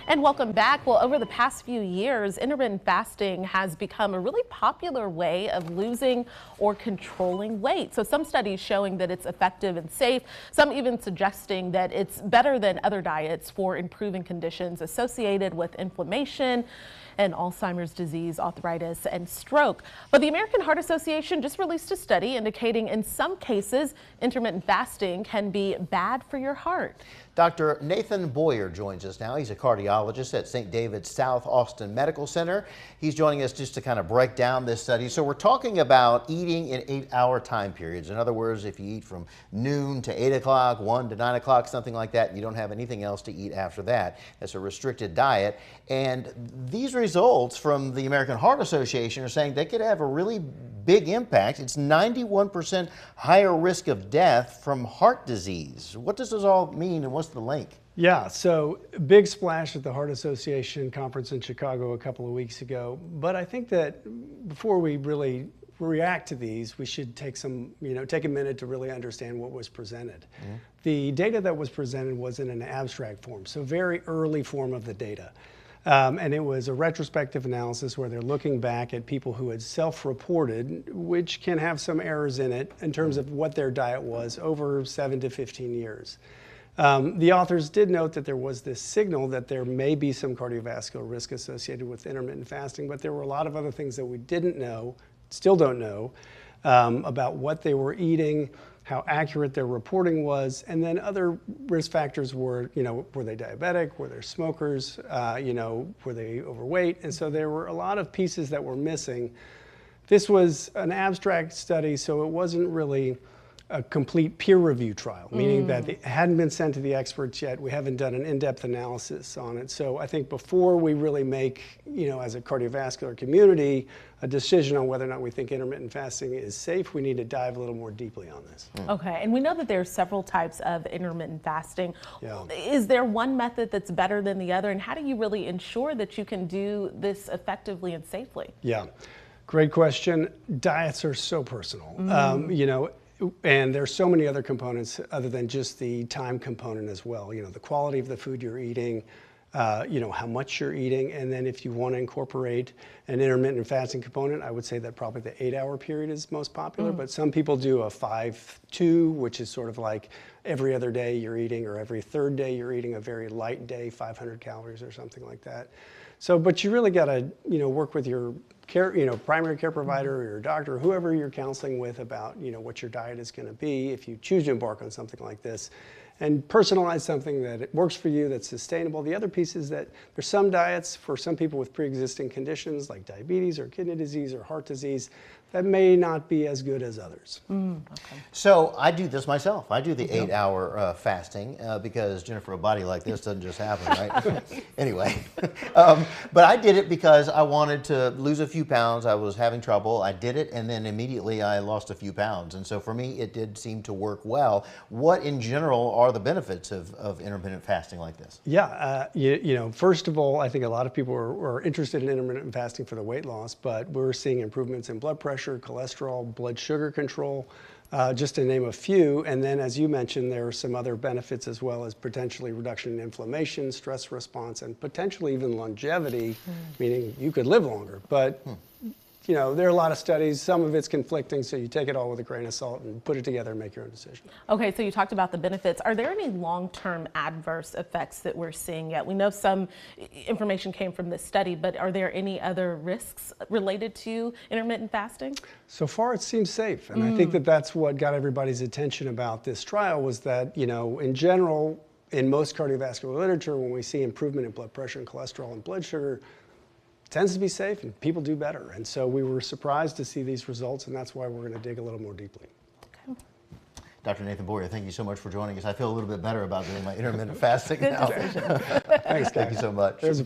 And welcome back. Well, over the past few years, intermittent fasting has become a really popular way of losing or controlling weight. So some studies showing that it's effective and safe, some even suggesting that it's better than other diets for improving conditions associated with inflammation and Alzheimer's disease, arthritis, and stroke. But the American Heart Association just released a study indicating in some cases, intermittent fasting can be bad for your heart. Dr. Nathan Boyer joins us now. He's a cardiologist at St. David's South Austin Medical Center. He's joining us just to kind of break down this study. So we're talking about eating in 8-hour time periods. In other words, if you eat from noon to 8 o'clock, 1 to 9 o'clock, something like that, and you don't have anything else to eat after that. That's a restricted diet. And these results from the American Heart Association are saying they could have a really big impact. It's 91% higher risk of death from heart disease. What does this all mean, and what's the link? Yeah, so big splash at the Heart Association conference in Chicago a couple of weeks ago. But I think that before we really react to these, we should take a minute to really understand what was presented. The data that was presented was in an abstract form, so very early form of the data. And it was a retrospective analysis where they're looking back at people who had self-reported, which can have some errors in it in terms of what their diet was over 7 to 15 years. The authors did note that there was this signal that there may be some cardiovascular risk associated with intermittent fasting, but there were a lot of other things that we didn't know, still don't know, about what they were eating, how accurate their reporting was, and then other risk factors were, were they diabetic, were they smokers, were they overweight? And so there were a lot of pieces that were missing. This was an abstract study, so it wasn't really a complete peer review trial, meaning that it hadn't been sent to the experts yet. We haven't done an in-depth analysis on it. So I think before we really make, as a cardiovascular community, a decision on whether or not we think intermittent fasting is safe, we need to dive a little more deeply on this. Okay, and we know that there are several types of intermittent fasting. Yeah. Is there one method that's better than the other, and how do you really ensure that you can do this effectively and safely? Yeah, great question. Diets are so personal. And there's so many other components other than just the time component as well. The quality of the food you're eating, how much you're eating, and then if you want to incorporate an intermittent fasting component, I would say that probably the 8-hour period is most popular, but some people do a 5-2, which is sort of like every other day you're eating, or every third day you're eating a very light day, 500 calories or something like that. So, but you really got to, work with your care, primary care provider or your doctor, or whoever you're counseling with about, what your diet is going to be if you choose to embark on something like this, and personalize something that it works for you, that's sustainable. The other piece is that there's some diets for some people with pre-existing conditions like diabetes or kidney disease or heart disease that may not be as good as others. Okay. So I do this myself. I do the 8-hour fasting because, Jennifer, a body like this doesn't just happen, right? Anyway, but I did it because I wanted to lose a few pounds. I was having trouble. I did it, and then immediately I lost a few pounds. And so for me, it did seem to work well. What in general are the benefits of intermittent fasting like this? Yeah, first of all, I think a lot of people are interested in intermittent fasting for the weight loss, but we're seeing improvements in blood pressure, cholesterol, blood sugar control, just to name a few. And then, as you mentioned, there are some other benefits as well, as potentially reduction in inflammation, stress response, and potentially even longevity, meaning you could live longer. But there are a lot of studies, some of it's conflicting, so you take it all with a grain of salt and put it together and make your own decision. Okay, so you talked about the benefits. Are there any long-term adverse effects that we're seeing yet? We know some information came from this study, but are there any other risks related to intermittent fasting? So far it seems safe, and I think that that's what got everybody's attention about this trial, was that, in general, in most cardiovascular literature, when we see improvement in blood pressure and cholesterol and blood sugar, tends to be safe and people do better. And so we were surprised to see these results, and that's why we're going to dig a little more deeply. Okay. Dr. Nathan Boyer, thank you so much for joining us. I feel a little bit better about doing my intermittent fasting Good now. decision. Thanks, guys. Thank you so much. It was a pleasure.